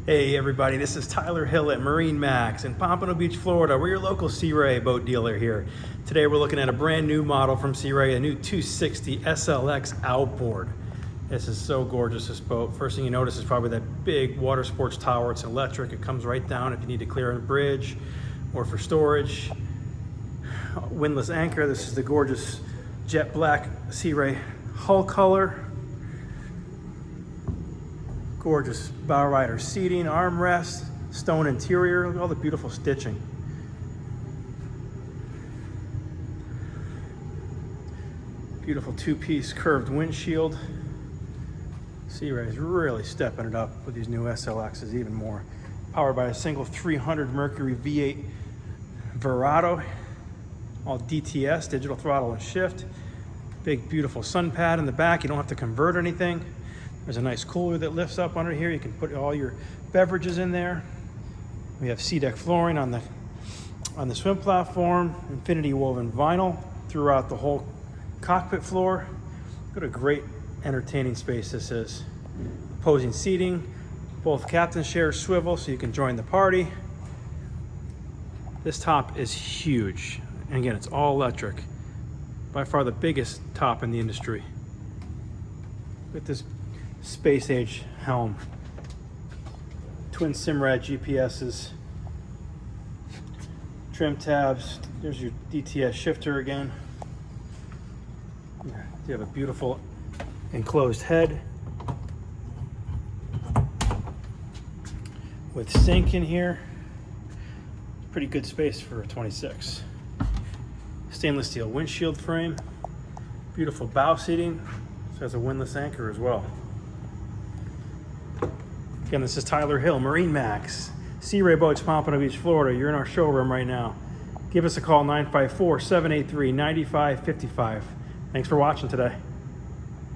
Hey everybody, this is Tyler Hill at MarineMax in Pompano Beach, Florida. We're your local Sea Ray boat dealer here. Today we're looking at a brand new model from Sea Ray, a new 260 SLX Outboard. This is so gorgeous, this boat. First thing you notice is probably that big water sports tower. It's electric, it comes right down if you need to clear a bridge or for storage. Windlass anchor, this is the gorgeous jet black Sea Ray hull color. Gorgeous Bowrider seating, armrest, stone interior. Look at all the beautiful stitching. Beautiful two-piece curved windshield. Sea Ray is really stepping it up with these new SLXs even more. Powered by a single 300 Mercury V8 Verado. All DTS, digital throttle and shift. Big beautiful sun pad in the back. You don't have to convert anything. There's a nice cooler that lifts up under here. You can put all your beverages in there. We have SeaDeck flooring on the swim platform, infinity woven vinyl throughout the whole cockpit floor. What a great entertaining space this is. Opposing seating, both captain's chairs swivel so you can join the party. This top is huge. And again, it's all electric. By far the biggest top in the industry. With this space age helm, twin Simrad GPSs, trim tabs. There's your DTS shifter again. You have a beautiful enclosed head with sink in here. Pretty good space for a 26. Stainless steel windshield frame, beautiful bow seating. So has a windlass anchor as well. Again, this is Tyler Hill, MarineMax, Sea Ray Boats, Pompano Beach, Florida. You're in our showroom right now. Give us a call, 954-783-9555. Thanks for watching today.